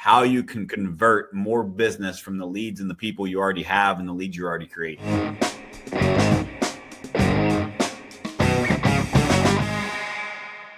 how you can convert more business from the leads and the people you already have and the leads you already create.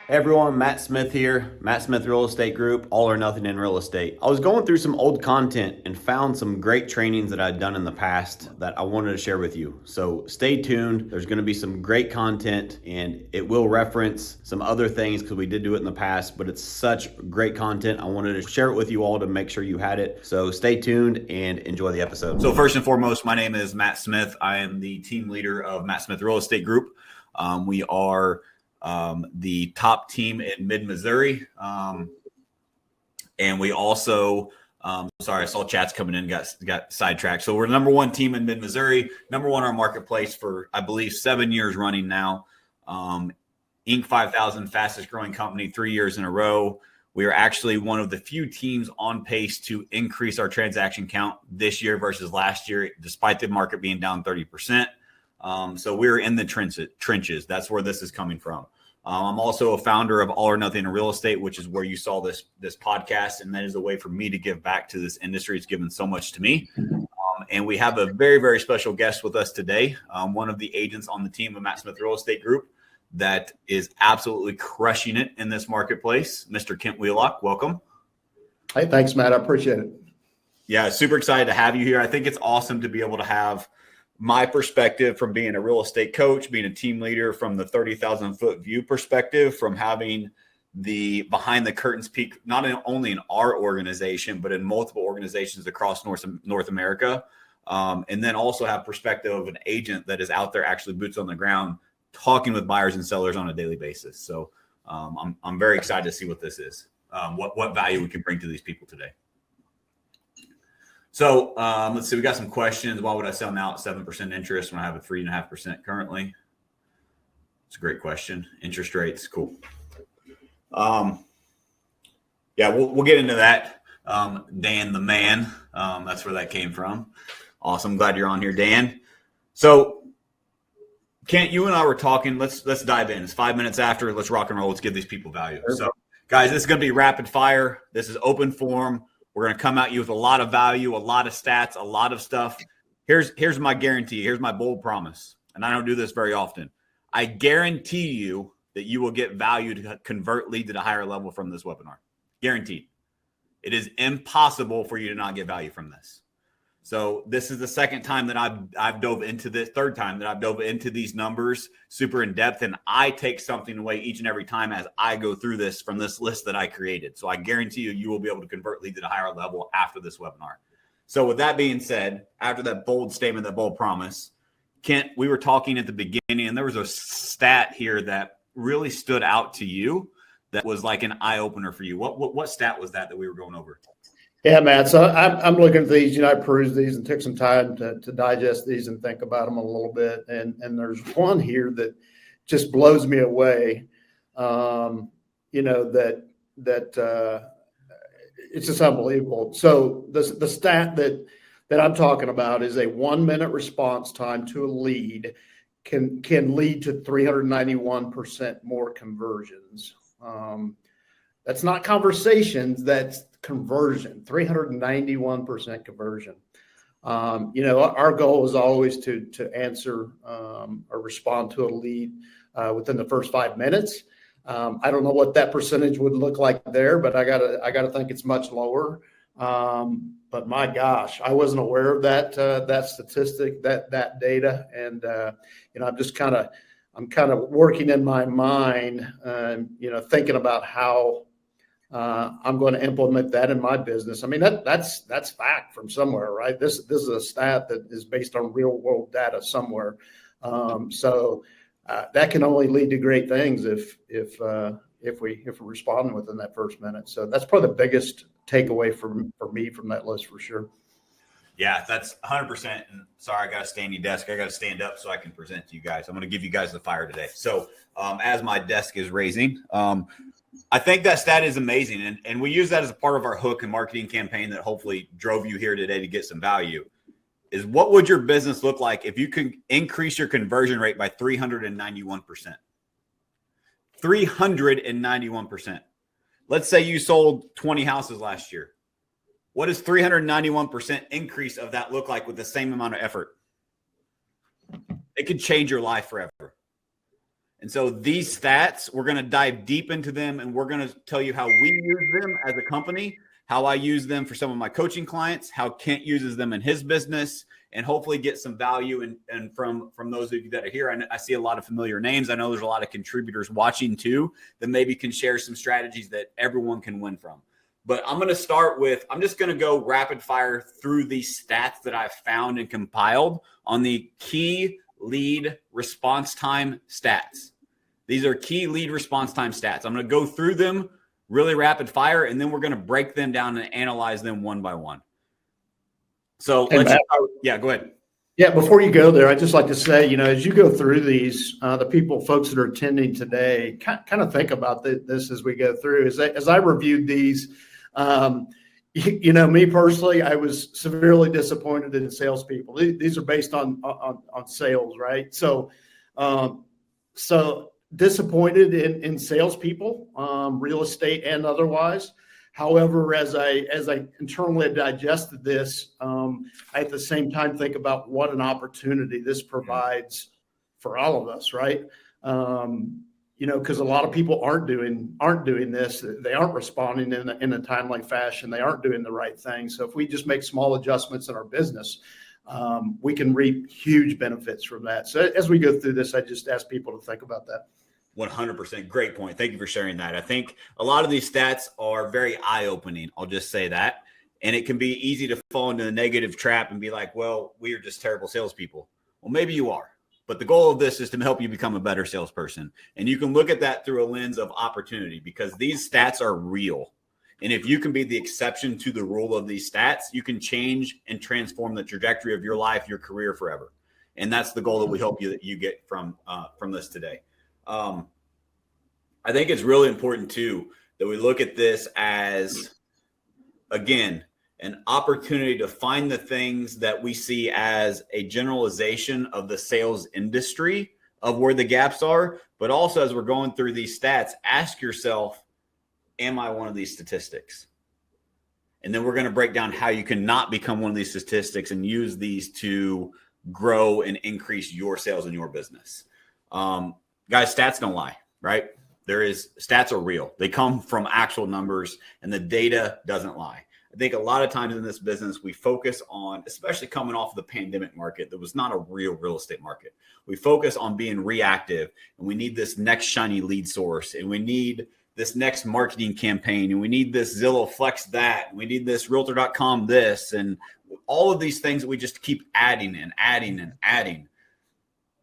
Hey everyone, Matt Smith here, Matt Smith Real Estate Group, all or nothing in real estate. I was going through some old content and found some great trainings that I'd done in the past that I wanted to share with you. So stay tuned. There's going to be some great content and it will reference some other things because we did do it in the past, but it's such great content. I wanted to share it with you all to make sure you had it. So stay tuned and enjoy the episode. So first and foremost, my name is Matt Smith. I am the team leader of Matt Smith Real Estate Group. We are the top team in mid-Missouri. And we also, sorry, I saw chats coming in, got sidetracked. So we're the number one team in mid-Missouri, number one in our marketplace for, I believe, 7 years running now. Inc. 5000, fastest growing company, 3 years in a row. We are actually one of the few teams on pace to increase our transaction count this year versus last year, despite the market being down 30%. So we're in the trenches. That's where this is coming from. I'm also a founder of All or Nothing in Real Estate, which is where you saw this podcast. And that is a way for me to give back to this industry. It's given so much to me. And we have a very, very special guest with us today. One of the agents on the team of Matt Smith Real Estate Group that is absolutely crushing it in this marketplace, Mr. Kent Wheelock. Welcome. Hey, thanks, Matt. I appreciate it. Yeah, super excited to have you here. I think it's awesome to be able to have my perspective from being a real estate coach, being a team leader from the 30,000 foot view perspective, from having the behind the curtains peek, not only in our organization, but in multiple organizations across North America. And then also have perspective of an agent that is out there actually boots on the ground, talking with buyers and sellers on a daily basis. So I'm very excited to see what this is, what value we can bring to these people today. So let's see, we got some questions. Why would I sell now at 7% interest when I have a 3.5% currently? It's a great question. Interest rates, cool. Yeah, we'll get into that. Dan the man, that's where that came from. Awesome, glad you're on here, Dan. So Kent, you and I were talking. Let's dive in. It's 5 minutes after. Let's rock and roll. Let's give these people value. So guys, this is going to be rapid fire. This is open forum. We're going to come at you with a lot of value, a lot of stats, a lot of stuff. Here's my guarantee. Here's my bold promise. And I don't do this very often. I guarantee you that you will get value to convert lead to a higher level from this webinar. Guaranteed. It is impossible for you to not get value from this. So this is the second time that I've dove into this, third time that I've dove into these numbers super in depth. And I take something away each and every time as I go through this from this list that I created. So I guarantee you will be able to convert leads at a higher level after this webinar. So with that being said, after that bold statement, that bold promise, Kent, we were talking at the beginning and there was a stat here that really stood out to you that was like an eye opener for you. What stat was that we were going over? Yeah, Matt. So I'm looking at these, I perused these and took some time to digest these and think about them a little bit. And there's one here that just blows me away. That it's just unbelievable. So the stat that I'm talking about is a 1 minute response time to a lead can lead to 391% more conversions. That's not conversations, that's conversion, 391% conversion. Our goal is always to answer or respond to a lead within the first 5 minutes. I don't know what that percentage would look like there, but I gotta think it's much lower. But my gosh, I wasn't aware of that statistic, that data, and I'm kind of working in my mind, thinking about how I'm going to implement that in my business. I mean, that's fact from somewhere, right? This is a stat that is based on real world data somewhere. So that can only lead to great things if we're responding within that first minute. So that's probably the biggest takeaway for me from that list for sure. Yeah, that's 100%. And sorry, I got to stay on your desk. I got to stand up so I can present to you guys. I'm going to give you guys the fire today. So as my desk is raising, I think that stat is amazing. And we use that as a part of our hook and marketing campaign that hopefully drove you here today to get some value. Is what would your business look like if you could increase your conversion rate by 391%? 391%. Let's say you sold 20 houses last year. What does 391% increase of that look like with the same amount of effort? It could change your life forever. And so these stats, we're going to dive deep into them, and we're going to tell you how we use them as a company, how I use them for some of my coaching clients, how Kent uses them in his business, and hopefully get some value and from those of you that are here. I see a lot of familiar names. I know there's a lot of contributors watching too that maybe can share some strategies that everyone can win from. But I'm going to start with, I'm just going to go rapid fire through these stats that I've found and compiled on the key lead response time stats. These are key lead response time stats. I'm going to go through them really rapid fire, and then we're going to break them down and analyze them one by one. So Hey, let's Matt, yeah, go ahead. Yeah, before you go there, I'd just like to say, as you go through these, the folks that are attending today, kind of think about this as we go through. As I reviewed these, me personally, I was severely disappointed in salespeople. These are based on sales, right? So disappointed in salespeople, real estate and otherwise. However, as I internally digested this, I at the same time think about what an opportunity this provides for all of us, right? Because a lot of people aren't doing this. They aren't responding in a timely fashion. They aren't doing the right thing. So if we just make small adjustments in our business, we can reap huge benefits from that. So as we go through this, I just ask people to think about that. 100%. Great point. Thank you for sharing that. I think a lot of these stats are very eye-opening. I'll just say that. And it can be easy to fall into the negative trap and be like, well, we are just terrible salespeople. Well, maybe you are. But the goal of this is to help you become a better salesperson. And you can look at that through a lens of opportunity, because these stats are real. And if you can be the exception to the rule of these stats, you can change and transform the trajectory of your life, your career forever. And that's the goal that we hope you get from this today. I think it's really important too that we look at this as, again, an opportunity to find the things that we see as a generalization of the sales industry of where the gaps are. But also, as we're going through these stats, ask yourself, am I one of these statistics? And then we're going to break down how you can not become one of these statistics and use these to grow and increase your sales in your business. Guys, stats don't lie, right? Stats are real. They come from actual numbers, and the data doesn't lie. I think a lot of times in this business, we focus on, especially coming off of the pandemic market, that was not a real estate market. We focus on being reactive, and we need this next shiny lead source, and we need this next marketing campaign, and we need this Zillow Flex that, and we need this Realtor.com this, and all of these things that we just keep adding and adding and adding.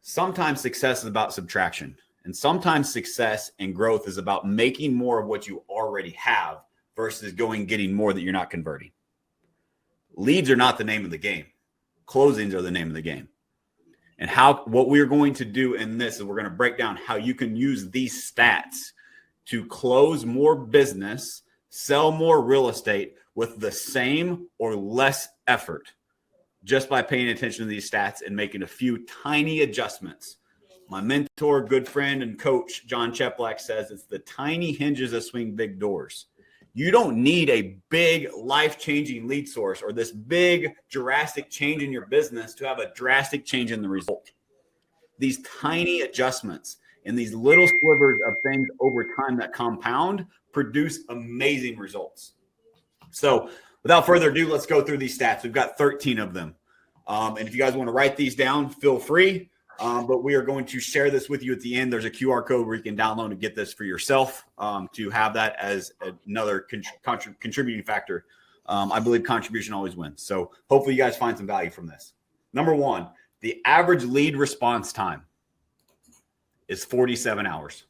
Sometimes success is about subtraction, and sometimes success and growth is about making more of what you already have versus getting more that you're not converting. Leads are not the name of the game. Closings are the name of the game. And what we're going to do in this is we're going to break down how you can use these stats to close more business, sell more real estate with the same or less effort, just by paying attention to these stats and making a few tiny adjustments. My mentor, good friend, and coach, John Cheplack, says it's the tiny hinges that swing big doors. You don't need a big life-changing lead source or this big drastic change in your business to have a drastic change in the result. These tiny adjustments and these little slivers of things over time that compound produce amazing results. So without further ado, let's go through these stats. We've got 13 of them. And if you guys want to write these down, feel free. But we are going to share this with you at the end. There's a QR code where you can download and get this for yourself to have that as another contributing factor. I believe contribution always wins. So hopefully you guys find some value from this. Number one, the average lead response time is 47 hours.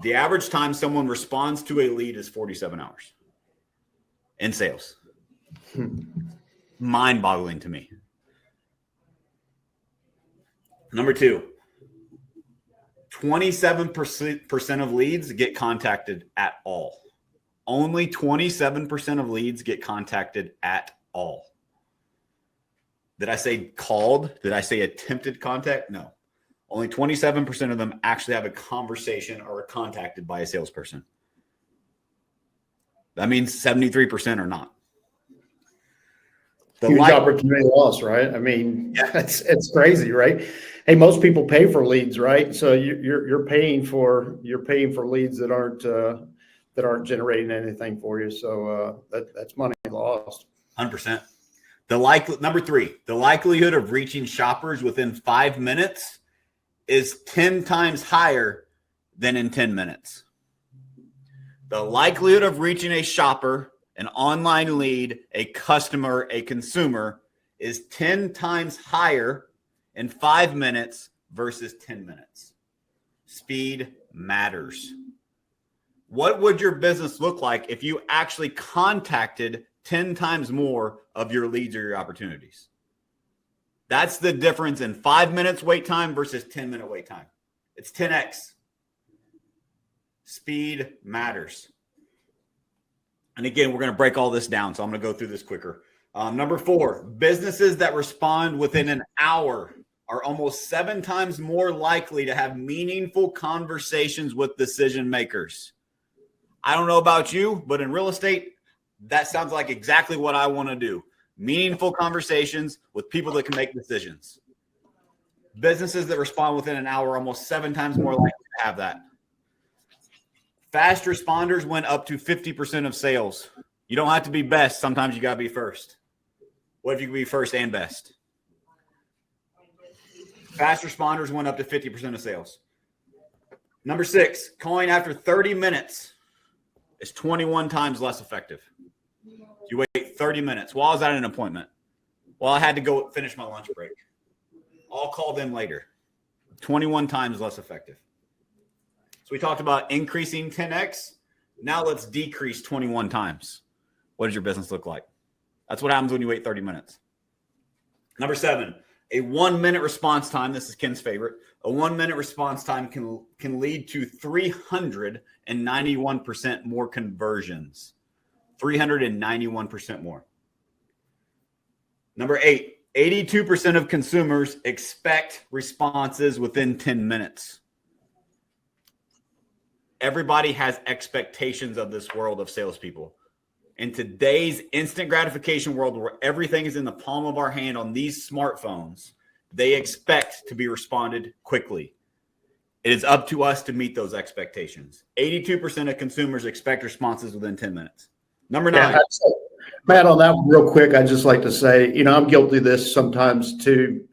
The average time someone responds to a lead is 47 hours in sales. Mind-boggling to me. Number two, 27% of leads get contacted at all. Only 27% of leads get contacted at all. Did I say called? Did I say attempted contact? No. Only 27% of them actually have a conversation or are contacted by a salesperson. That means 73% are not. The Huge opportunity loss, right? I mean, it's crazy, right? Hey, most people pay for leads, right? So you're paying for leads that aren't generating anything for you. So that's money lost. 100%. Number 3, the likelihood of reaching shoppers within 5 minutes is 10 times higher than in 10 minutes. The likelihood of reaching a shopper, an online lead, a customer, a consumer is 10 times higher in 5 minutes versus 10 minutes. Speed matters. What would your business look like if you actually contacted 10 times more of your leads or your opportunities? That's the difference in 5 minutes wait time versus 10-minute wait time. It's 10x. Speed matters. And again, we're going to break all this down, so I'm going to go through this quicker. Number 4, businesses that respond within an hour are almost 7 times more likely to have meaningful conversations with decision makers. I don't know about you, but in real estate, that sounds like exactly what I want to do. Meaningful conversations with people that can make decisions. Businesses that respond within an hour are almost 7 times more likely to have that. Fast responders went up to 50% of sales. You don't have to be best. Sometimes you got to be first. What if you can be first and best? Fast responders went up to 50% of sales. Number 6, calling after 30 minutes is 21 times less effective. You wait 30 minutes. Well, I was at an appointment. Well, I had to go finish my lunch break. I'll call them later. 21 times less effective. So we talked about increasing 10x. Now let's decrease 21 times. What does your business look like? That's what happens when you wait 30 minutes. Number 7, a 1-minute response time. This is Ken's favorite. A 1-minute response time can lead to 391% more conversions. 391% more. Number 8, 82% of consumers expect responses within 10 minutes. Everybody has expectations of this world of salespeople. In today's instant gratification world where everything is in the palm of our hand on these smartphones, they expect to be responded quickly. It is up to us to meet those expectations. 82% of consumers expect responses within 10 minutes. Number 9. Yeah, Matt, on that one real quick, I'd just like to say, I'm guilty of this sometimes too.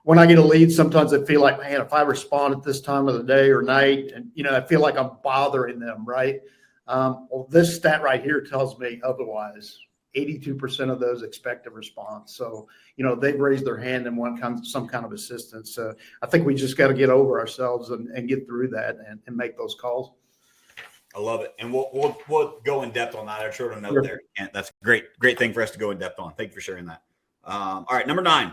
When I get a lead, sometimes I feel like, man, if I respond at this time of the day or night, and, I feel like I'm bothering them, right? Well, this stat right here tells me otherwise. 82% of those expect a response. So, they've raised their hand and want some kind of assistance. So I think we just got to get over ourselves and get through that and make those calls. I love it. And we'll go in depth on that. I showed a note there. And that's a great thing for us to go in depth on. Thank you for sharing that. All right. Number 9,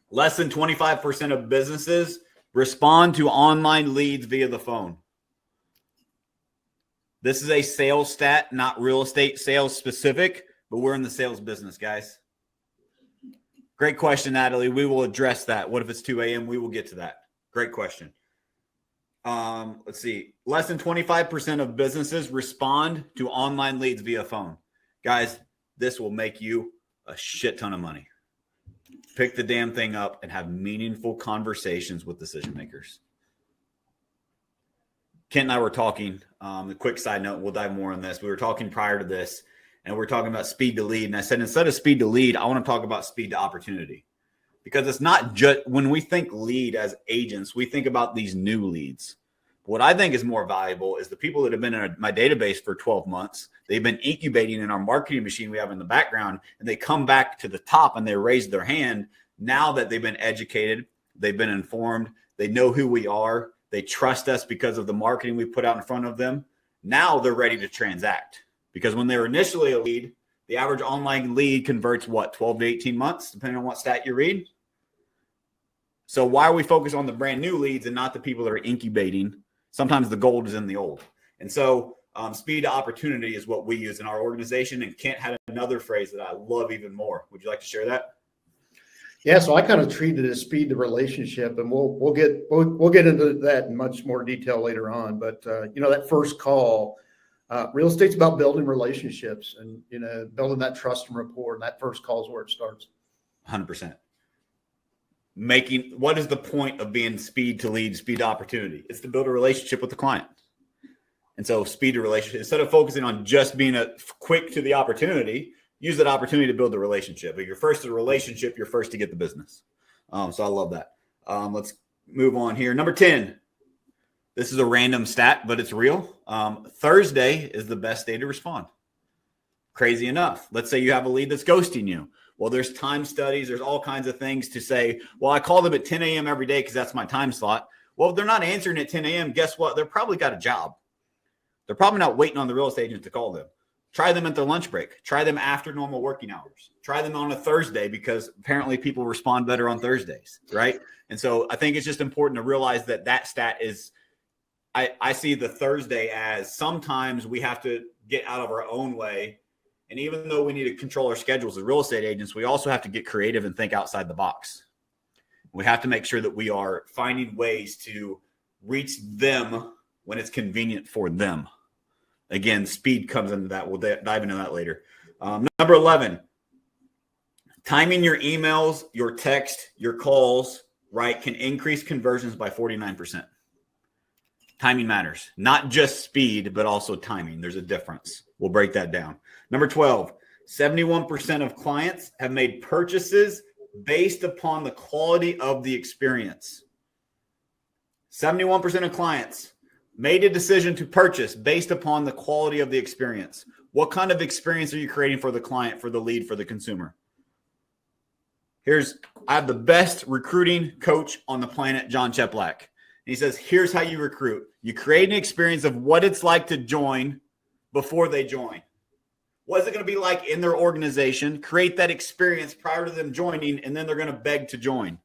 less than 25% of businesses respond to online leads via the phone. This is a sales stat, not real estate sales specific, but we're in the sales business, guys. Great question, Natalie. We will address that. What if it's 2 a.m.? We will get to that. Great question. Let's see. Less than 25% of businesses respond to online leads via phone. Guys, this will make you a shit ton of money. Pick the damn thing up and have meaningful conversations with decision makers. Kent and I were talking, a quick side note, we'll dive more on this. We were talking prior to this, and we were talking about speed to lead. And I said, instead of speed to lead, I want to talk about speed to opportunity. Because it's not just, when we think lead as agents, we think about these new leads. What I think is more valuable is the people that have been in my database for 12 months. They've been incubating in our marketing machine we have in the background, and they come back to the top and they raise their hand. Now that they've been educated, they've been informed, they know who we are, they trust us because of the marketing we put out in front of them. Now they're ready to transact. Because when they were initially a lead, the average online lead converts 12 to 18 months, depending on what stat you read. So why are we focused on the brand new leads and not the people that are incubating? Sometimes the gold is in the old. And so speed to opportunity is what we use in our organization. And Kent had another phrase that I love even more. Would you like to share that? Yeah, so I kind of treat it as speed to relationship, and we'll get into that in much more detail later on. But that first call, Real estate's about building relationships and, building that trust and rapport, and that first call is where it starts. 100%. What is the point of being speed to lead, speed to opportunity? It's to build a relationship with the client. And so speed to relationship, instead of focusing on just being a quick to the opportunity, use that opportunity to build the relationship. If you're first to the relationship, you're first to get the business. So I love that. Let's move on here. Number 10. This is a random stat, but it's real. Thursday is the best day to respond. Crazy enough. Let's say you have a lead that's ghosting you. Well, there's time studies. There's all kinds of things to say, well, I call them at 10 a.m. every day because that's my time slot. Well, if they're not answering at 10 a.m., guess what? They're probably got a job. They're probably not waiting on the real estate agent to call them. Try them at their lunch break. Try them after normal working hours. Try them on a Thursday because apparently people respond better on Thursdays, right? And so I think it's just important to realize that stat is, I see the Thursday as sometimes we have to get out of our own way. And even though we need to control our schedules as real estate agents, we also have to get creative and think outside the box. We have to make sure that we are finding ways to reach them when it's convenient for them. Again, speed comes into that. We'll dive into that later. Number 11, timing your emails, your text, your calls, right, can increase conversions by 49%. Timing matters, not just speed, but also timing. There's a difference. We'll break that down. Number 12, 71% of clients have made purchases based upon the quality of the experience. 71% of clients made a decision to purchase based upon the quality of the experience. What kind of experience are you creating for the client, for the lead, for the consumer? I have the best recruiting coach on the planet, John Cheplack. He says, here's how you recruit. You create an experience of what it's like to join before they join. What is it going to be like in their organization? Create that experience prior to them joining, and then they're going to beg to join.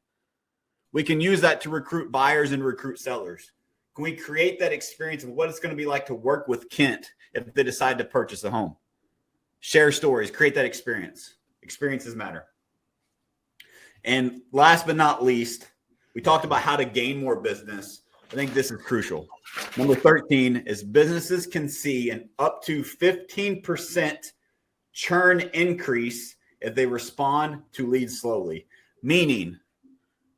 We can use that to recruit buyers and recruit sellers. Can we create that experience of what it's going to be like to work with Kent if they decide to purchase a home? Share stories, create that experience. Experiences matter. And last but not least, we talked about how to gain more business. I think this is crucial. Number 13 is businesses can see an up to 15% churn increase if they respond to leads slowly. Meaning,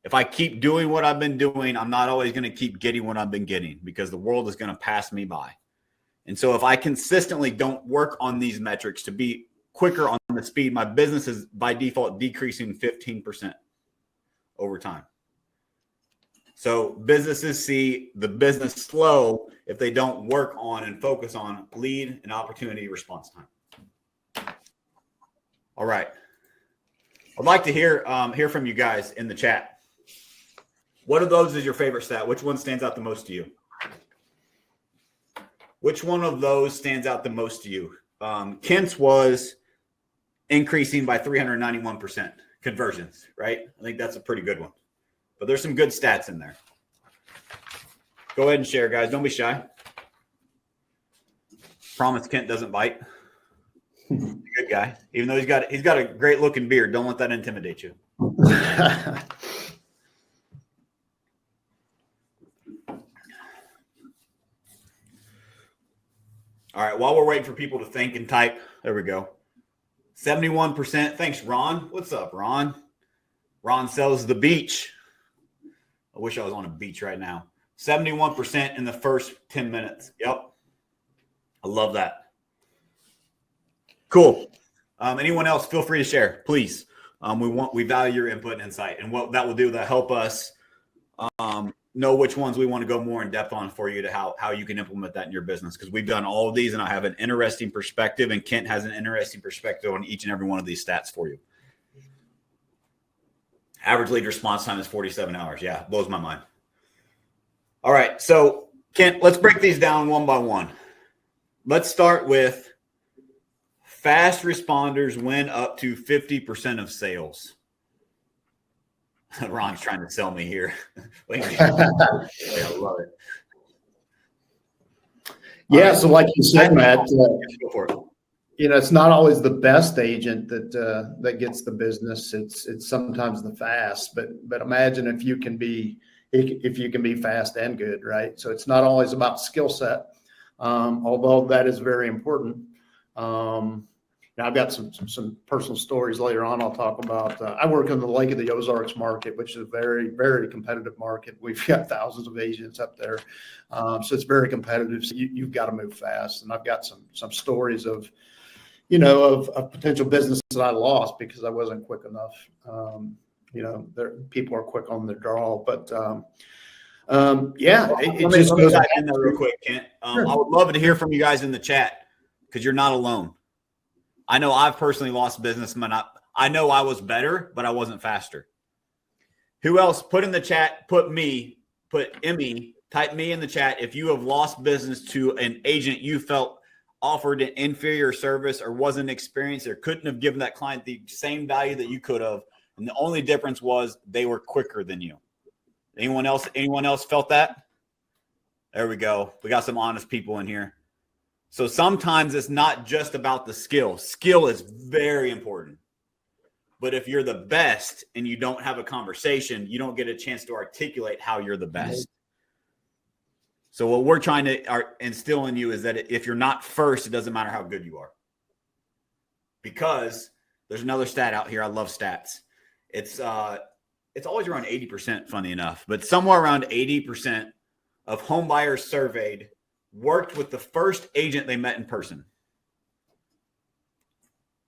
if I keep doing what I've been doing, I'm not always going to keep getting what I've been getting because the world is going to pass me by. And so if I consistently don't work on these metrics to be quicker on the speed, my business is by default decreasing 15% over time. So businesses see the business slow if they don't work on and focus on lead and opportunity response time. All right. I'd like to hear from you guys in the chat. What of those is your favorite stat? Which one stands out the most to you? Which one of those stands out the most to you? Kent's was increasing by 391% conversions, right? I think that's a pretty good one. But there's some good stats in there. Go ahead and share, guys. Don't be shy. Promise Kent doesn't bite. He's a good guy. Even though he's got a great looking beard. Don't let that intimidate you. All right, while we're waiting for people to think and type, there we go. 71%. Thanks, Ron. What's up, Ron? Ron sells the beach. I wish I was on a beach right now. 71% in the first 10 minutes. Yep. I love that. Cool. Anyone else, feel free to share, please. We value your input and insight. And what that will do, that help us know which ones we want to go more in depth on for you to how you can implement that in your business. Because we've done all of these and I have an interesting perspective and Kent has an interesting perspective on each and every one of these stats for you. Average lead response time is 47 hours. Yeah, blows my mind. All right. So Kent, let's break these down one by one. Let's start with fast responders win up to 50% of sales. Ron's trying to sell me here. I love it. Yeah, so like you said, Matt, go for it. It's not always the best agent that gets the business. It's sometimes the fast, but imagine if you can be fast and good, right? So it's not always about skill set, although that is very important. Now I've got some personal stories later on I'll talk about. I work in the Lake of the Ozarks market, which is a very, very competitive market. We've got thousands of agents up there. So it's very competitive. So you've got to move fast. And I've got some stories of potential business that I lost because I wasn't quick enough. People are quick on the draw, but it just goes in there real quick, Kent. Sure. I would love to hear from you guys in the chat because you're not alone. I know I've personally lost business. I know I was better, but I wasn't faster. Who else? Put in the chat, put Emmy, type me in the chat if you have lost business to an agent you felt offered an inferior service or wasn't experienced or couldn't have given that client the same value that you could have. And the only difference was they were quicker than you. Anyone else felt that? There we go. We got some honest people in here. So sometimes it's not just about the skill. Skill is very important. But if you're the best and you don't have a conversation, you don't get a chance to articulate how you're the best. So what we're trying to instill in you is that if you're not first, it doesn't matter how good you are. Because there's another stat out here. I love stats. It's always around 80%, funny enough, but somewhere around 80% of home buyers surveyed worked with the first agent they met in person.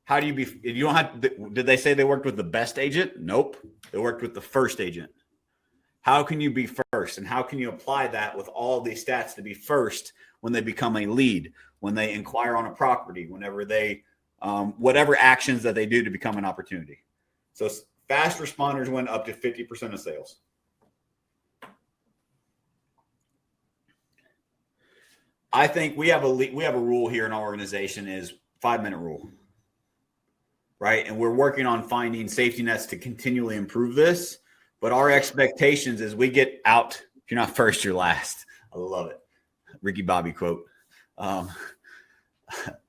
How do you did they say they worked with the best agent? Nope. They worked with the first agent. How can you be first? And how can you apply that with all these stats to be first when they become a lead, when they inquire on a property, whenever they, whatever actions that they do to become an opportunity. So fast responders win up to 50% of sales. I think we have a rule here in our organization is 5-minute rule, right? And we're working on finding safety nets to continually improve this. But our expectations is we get out. If you're not first, you're last. I love it. Ricky Bobby quote. I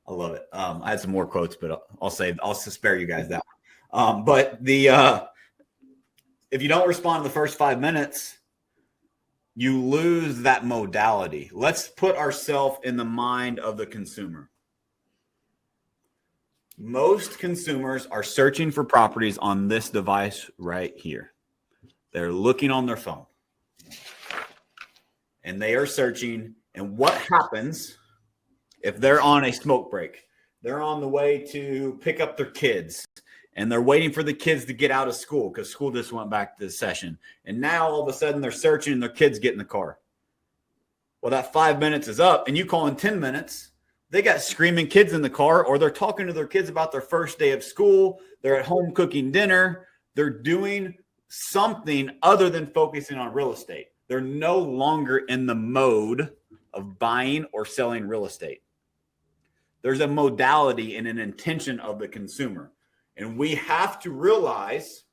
love it. I had some more quotes, but I'll spare you guys that one. But if you don't respond in the first 5 minutes, you lose that modality. Let's put ourselves in the mind of the consumer. Most consumers are searching for properties on this device right here. They're looking on their phone. And they are searching. And what happens if they're on a smoke break? They're on the way to pick up their kids. And they're waiting for the kids to get out of school because school just went back to the session. And now all of a sudden they're searching and their kids get in the car. Well, that 5 minutes is up and you call in 10 minutes. They got screaming kids in the car, or they're talking to their kids about their first day of school. They're at home cooking dinner. They're doing something other than focusing on real estate. They're no longer in the mode of buying or selling real estate. There's a modality and an intention of the consumer. And we have to realize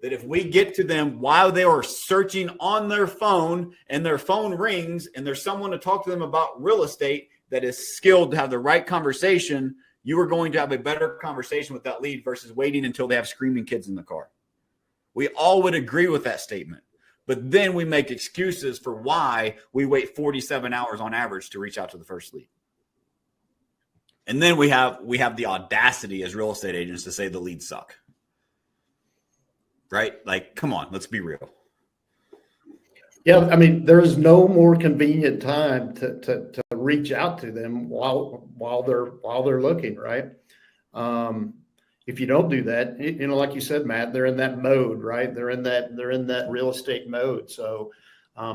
that if we get to them while they are searching on their phone and their phone rings and there's someone to talk to them about real estate that is skilled to have the right conversation, you are going to have a better conversation with that lead versus waiting until they have screaming kids in the car. We all would agree with that statement. But then we make excuses for why we wait 47 hours on average to reach out to the first lead. And then we have the audacity as real estate agents to say the leads suck. Right? Like, come on, let's be real. Yeah, I mean, there is no more convenient time to reach out to them while they're looking, right? If you don't do that, like you said, Matt, they're in that mode, right? They're in that real estate mode. So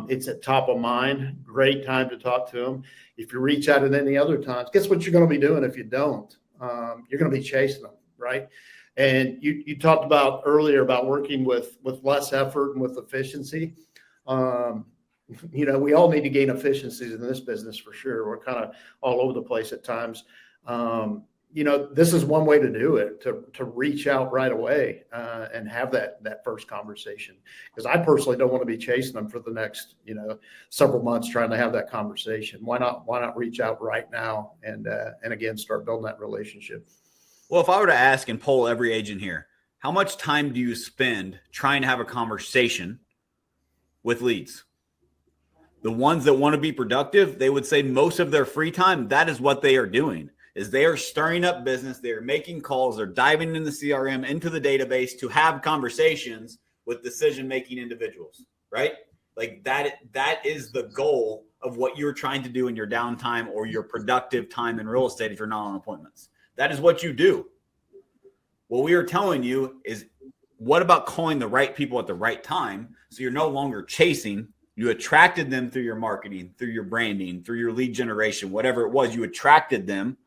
it's at top of mind. Great time to talk to them. If you reach out at any other times, guess what you're going to be doing if you don't? You're going to be chasing them, right? And you talked about earlier about working with less effort and with efficiency. We all need to gain efficiencies in this business for sure. We're kind of all over the place at times. This is one way to do it, to reach out right away and have that first conversation. Because I personally don't want to be chasing them for the next, several months trying to have that conversation. Why not reach out right now and again, start building that relationship? Well, if I were to ask and poll every agent here, how much time do you spend trying to have a conversation with leads? The ones that want to be productive, they would say most of their free time, that is what they are doing, is they are stirring up business. They are making calls. They're diving in the CRM, into the database to have conversations with decision-making individuals, right? Like that is the goal of what you're trying to do in your downtime or your productive time in real estate if you're not on appointments. That is what you do. What we are telling you is, what about calling the right people at the right time so you're no longer chasing? You attracted them through your marketing, through your branding, through your lead generation, whatever it was. You attracted them,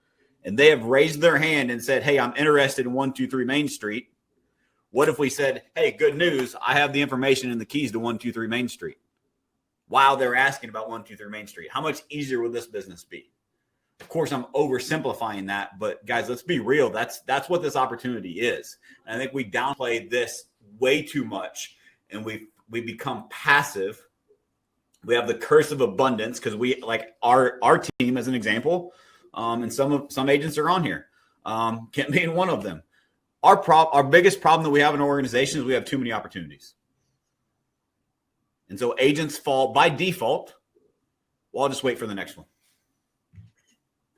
and they have raised their hand and said, hey, I'm interested in 123 Main Street. What if we said, hey, good news, I have the information and the keys to 123 Main Street, while they're asking about 123 Main Street? How much easier would this business be? Of course, I'm oversimplifying that, but guys, let's be real. That's what this opportunity is. And I think we downplay this way too much, and we become passive. We have the curse of abundance because we, like our team as an example, and some agents are on here. Kent being one of them. Our biggest problem that we have in our organization is we have too many opportunities. And so agents fall by default. Well, I'll just wait for the next one.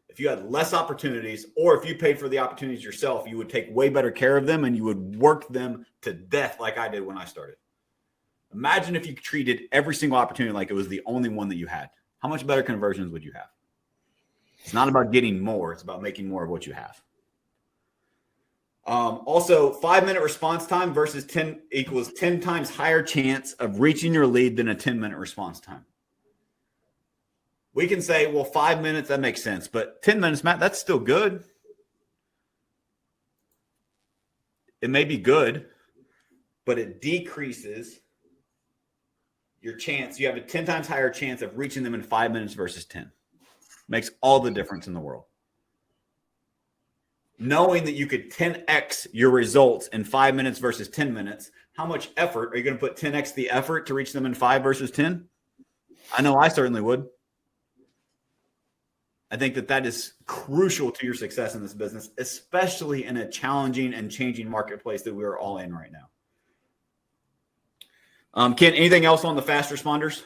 If you had less opportunities, or if you paid for the opportunities yourself, you would take way better care of them and you would work them to death like I did when I started. Imagine if you treated every single opportunity like it was the only one that you had. How much better conversions would you have? It's not about getting more. It's about making more of what you have. Also, 5-minute response time versus 10 equals 10 times higher chance of reaching your lead than a 10-minute response time. We can say, well, 5 minutes, that makes sense. But 10 minutes, Matt, that's still good. It may be good, but it decreases your chance. You have a 10 times higher chance of reaching them in 5 minutes versus 10. Makes all the difference in the world. Knowing that you could 10x your results in 5 minutes versus 10 minutes, how much effort are you going to put 10x the effort to reach them in 5 versus 10? I know I certainly would. I think that is crucial to your success in this business, especially in a challenging and changing marketplace that we are all in right now. Ken, anything else on the fast responders?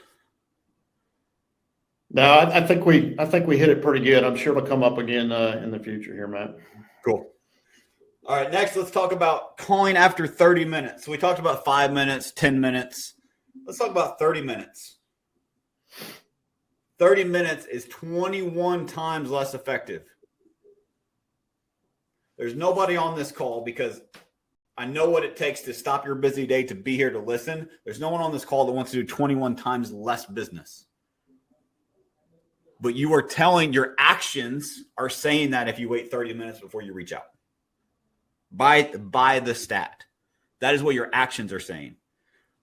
No, I think we hit it pretty good. I'm sure it'll come up again in the future here, Matt. Cool. All right, next let's talk about calling after 30 minutes. So we talked about 5 minutes, 10 minutes. Let's talk about 30 minutes. 30 minutes is 21 times less effective. There's nobody on this call, because I know what it takes to stop your busy day to be here to listen. There's no one on this call that wants to do 21 times less business. But you are telling, your actions are saying that if you wait 30 minutes before you reach out. By the stat. That is what your actions are saying.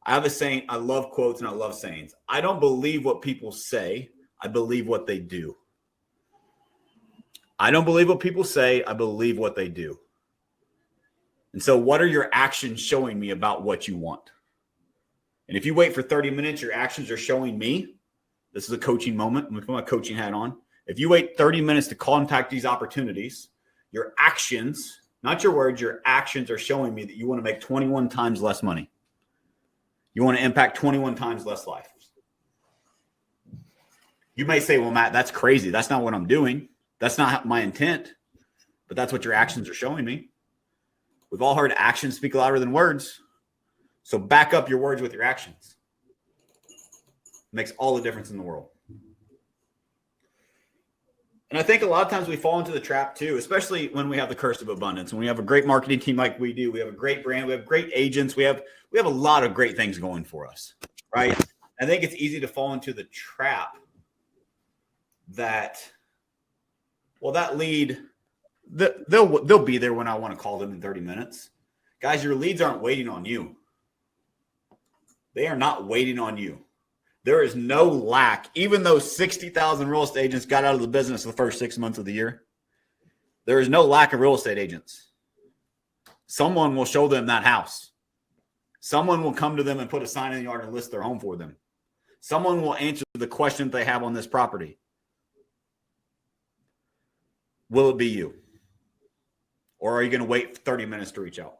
I have a saying, I love quotes and I love sayings. I don't believe what people say. I believe what they do. I don't believe what people say. I believe what they do. And so what are your actions showing me about what you want? And if you wait for 30 minutes, your actions are showing me, this is a coaching moment. I'm going to put my coaching hat on. If you wait 30 minutes to contact these opportunities, your actions, not your words, your actions are showing me that you want to make 21 times less money. You want to impact 21 times less life. You may say, well, Matt, that's crazy. That's not what I'm doing. That's not my intent. But that's what your actions are showing me. We've all heard actions speak louder than words. So back up your words with your actions. It makes all the difference in the world. And I think a lot of times we fall into the trap too, especially when we have the curse of abundance. When we have a great marketing team like we do, we have a great brand, we have great agents, we have a lot of great things going for us, right? I think it's easy to fall into the trap that, well, that lead, they'll be there when I want to call them in 30 minutes. Guys, your leads aren't waiting on you. They are not waiting on you. There is no lack. Even though 60,000 real estate agents got out of the business the first 6 months of the year, there is no lack of real estate agents. Someone will show them that house. Someone will come to them and put a sign in the yard and list their home for them. Someone will answer the question they have on this property. Will it be you? Or are you going to wait 30 minutes to reach out?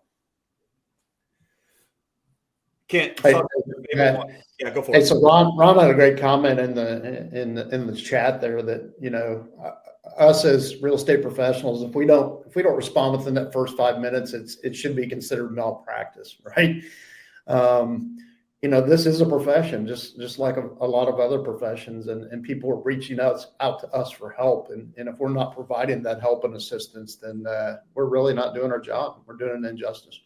Kent, talk about your Yeah. Yeah, go for Hey, it. so Ron had a great comment in the chat there that, us as real estate professionals, if we don't respond within that first 5 minutes, it should be considered malpractice, right? This is a profession, just like a lot of other professions, and people are reaching out to us for help. And if we're not providing that help and assistance, then we're really not doing our job. We're doing an injustice.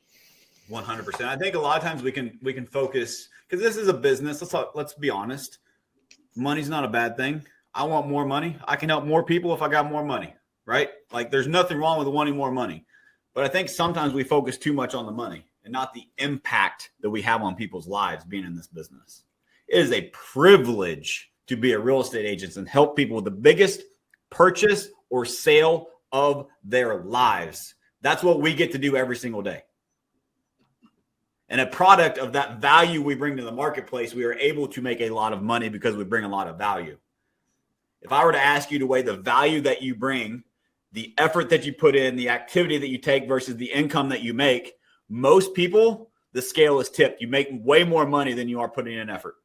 100%. I think a lot of times we can focus, because this is a business. Let's be honest. Money's not a bad thing. I want more money. I can help more people if I got more money, right? Like, there's nothing wrong with wanting more money. But I think sometimes we focus too much on the money and not the impact that we have on people's lives being in this business. It is a privilege to be a real estate agent and help people with the biggest purchase or sale of their lives. That's what we get to do every single day. And a product of that value we bring to the marketplace, we are able to make a lot of money because we bring a lot of value. If I were to ask you to weigh the value that you bring, the effort that you put in, the activity that you take versus the income that you make, most people, the scale is tipped. You make way more money than you are putting in effort.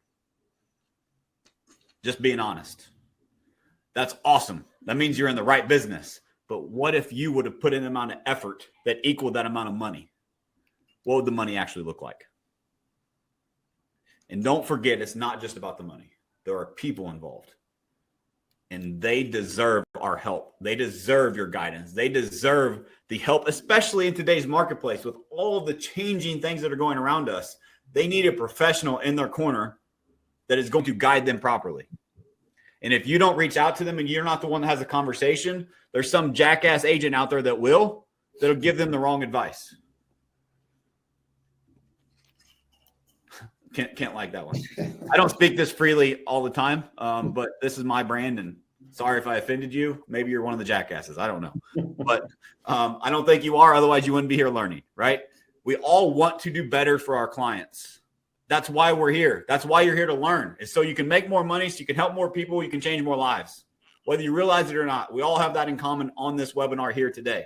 Just being honest. That's awesome. That means you're in the right business. But what if you would have put in an amount of effort that equaled that amount of money? What would the money actually look like? And don't forget, it's not just about the money. There are people involved. And they deserve our help. They deserve your guidance. They deserve the help, especially in today's marketplace with all the changing things that are going around us. They need a professional in their corner that is going to guide them properly. And if you don't reach out to them and you're not the one that has a conversation, there's some jackass agent out there that'll give them the wrong advice. Can't like that one. I don't speak this freely all the time, but this is my brand, and sorry if I offended you. Maybe you're one of the jackasses. I don't know. But I don't think you are. Otherwise, you wouldn't be here learning, right? We all want to do better for our clients. That's why we're here. That's why you're here to learn. Is so you can make more money, so you can help more people, you can change more lives. Whether you realize it or not, we all have that in common on this webinar here today.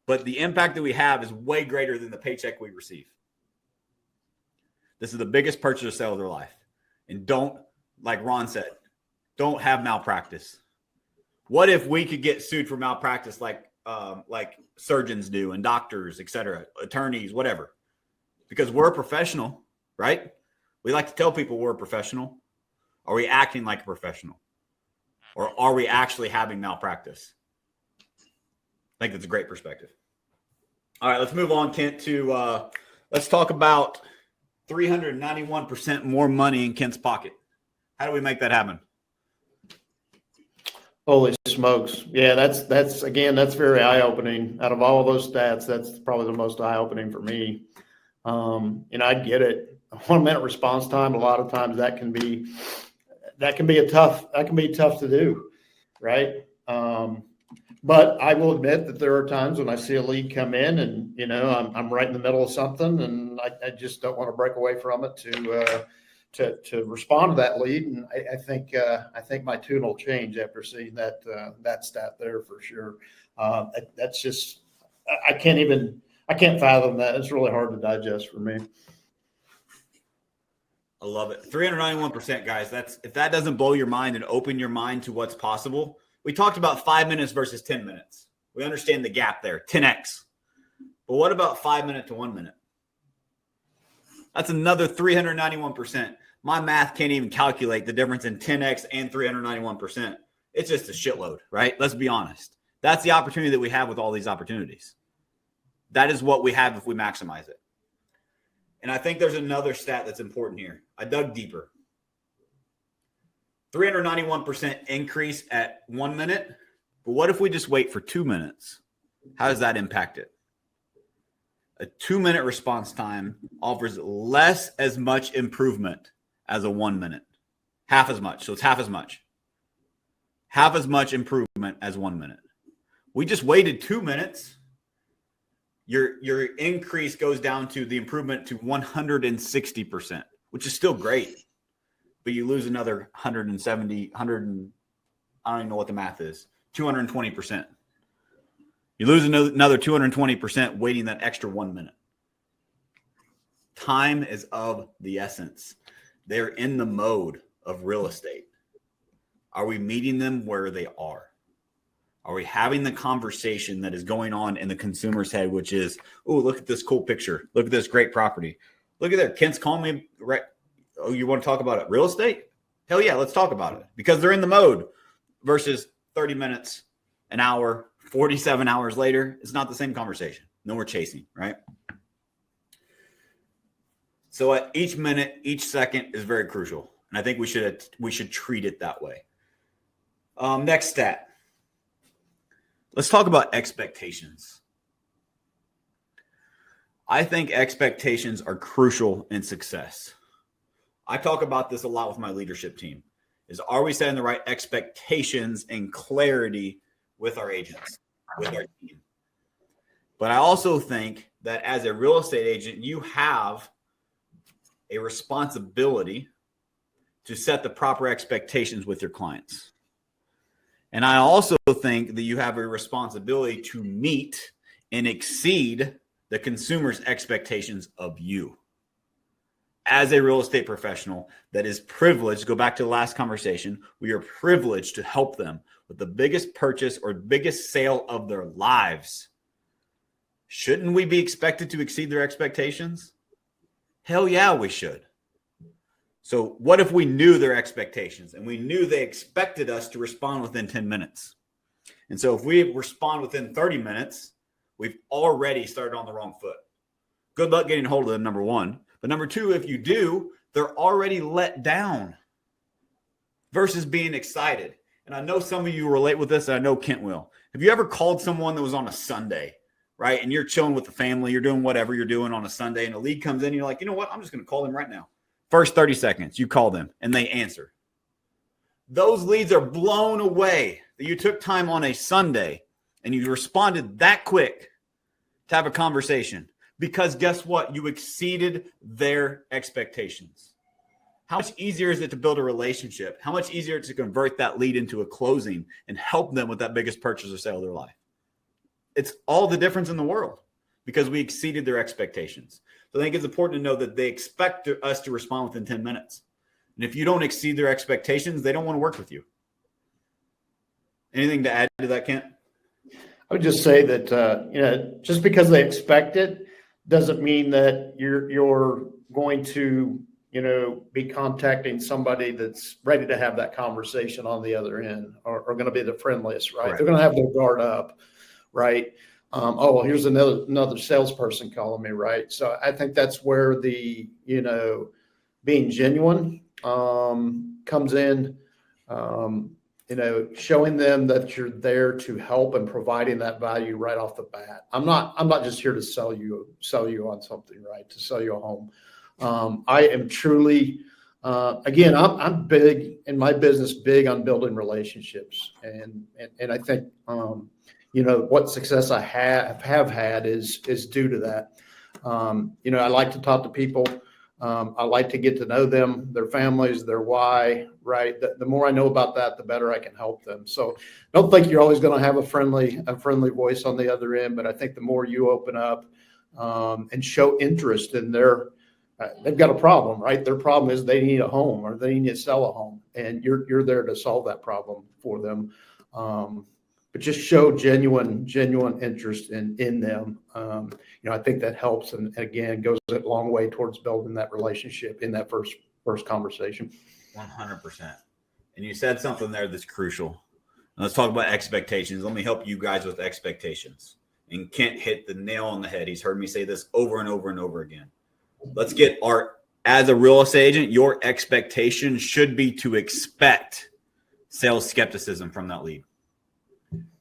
But the impact that we have is way greater than the paycheck we receive. This is the biggest purchase or sale of their life. And don't, like Ron said, don't have malpractice. What if we could get sued for malpractice like surgeons do and doctors, et cetera, attorneys, whatever? Because we're a professional, right? We like to tell people we're a professional. Are we acting like a professional? Or are we actually having malpractice? I think that's a great perspective. All right, let's move on, Kent, to let's talk about 391% more money in Kent's pocket. How do we make that happen? Holy smokes. Yeah, that's very eye-opening. Out of all of those stats, that's probably the most eye-opening for me. I get it. 1 minute response time, a lot of times that can be tough to do, right? But I will admit that there are times when I see a lead come in and, I'm right in the middle of something and I just don't want to break away from it to respond to that lead. And I think my tune will change after seeing that stat there for sure. That's just, I can't fathom that. It's really hard to digest for me. I love it. 391%, guys. If that doesn't blow your mind and open your mind to what's possible. We talked about 5 minutes versus 10 minutes. We understand the gap there, 10x. But what about 5 minutes to 1 minute? That's another 391%. My math can't even calculate the difference in 10x and 391%. It's just a shitload, right? Let's be honest. That's the opportunity that we have with all these opportunities. That is what we have if we maximize it. And I think there's another stat that's important here. I dug deeper. 391% increase at 1 minute. But what if we just wait for 2 minutes? How does that impact it? A 2 minute response time offers less as much improvement as a 1 minute. Half as much. So it's half as much. Half as much improvement as 1 minute. We just waited 2 minutes. Your increase goes down to the improvement to 160%, which is still great. But you lose another 170, I don't even know what the math is, 220%. You lose another 220% waiting that extra 1 minute. Time is of the essence. They're in the mode of real estate. Are we meeting them where they are? Are we having the conversation that is going on in the consumer's head, which is, oh, look at this cool picture. Look at this great property. Look at that. Kent's calling me, right? Oh, you want to talk about it? Real estate? Hell yeah, let's talk about it. Because they're in the mode versus 30 minutes, an hour, 47 hours later. It's not the same conversation. No more chasing, right? So at each minute, each second is very crucial. And I think we should treat it that way. Next stat. Let's talk about expectations. I think expectations are crucial in success. I talk about this a lot with my leadership team. Are we setting the right expectations and clarity with our agents, with our team? But I also think that as a real estate agent, you have a responsibility to set the proper expectations with your clients. And I also think that you have a responsibility to meet and exceed the consumer's expectations of you. As a real estate professional that is privileged, go back to the last conversation, we are privileged to help them with the biggest purchase or biggest sale of their lives. Shouldn't we be expected to exceed their expectations? Hell yeah, we should. So what if we knew their expectations and we knew they expected us to respond within 10 minutes? And so if we respond within 30 minutes, we've already started on the wrong foot. Good luck getting a hold of them, number one. But number two, if you do, they're already let down versus being excited. And I know some of you relate with this, and I know Kent will. Have you ever called someone that was on a Sunday, right? And you're chilling with the family, you're doing whatever you're doing on a Sunday, and a lead comes in, and you're like, you know what? I'm just going to call them right now. First 30 seconds, you call them, and they answer. Those leads are blown away that you took time on a Sunday, and you responded that quick to have a conversation. Because guess what? You exceeded their expectations. How much easier is it to build a relationship? How much easier is it to convert that lead into a closing and help them with that biggest purchase or sale of their life? It's all the difference in the world because we exceeded their expectations. So I think it's important to know that they expect us to respond within 10 minutes. And if you don't exceed their expectations, they don't want to work with you. Anything to add to that, Kent? I would just say that, just because they expect it doesn't mean that you're going to, be contacting somebody that's ready to have that conversation on the other end or going to be the friendliest, right? Correct. They're going to have their guard up, right? Well, here's another salesperson calling me, right? So I think that's where the, being genuine comes in, showing them that you're there to help and providing that value right off the bat. I'm not just here to sell you on something, right? To sell you a home. I am truly, again, I'm big in my business, big on building relationships. And I think, what success I have had is due to that. I like to talk to people. I like to get to know them, their families, their why, right? The more I know about that, the better I can help them. So I don't think you're always going to have a friendly voice on the other end, but I think the more you open up and show interest in they've got a problem, right? Their problem is they need a home or they need to sell a home, and you're there to solve that problem for them. But just show genuine interest in them. I think that helps, and again, goes a long way towards building that relationship in that first conversation. 100%. And you said something there that's crucial. Let's talk about expectations. Let me help you guys with expectations. And Kent hit the nail on the head. He's heard me say this over and over and over again. Let's get as a real estate agent, your expectation should be to expect sales skepticism from that lead.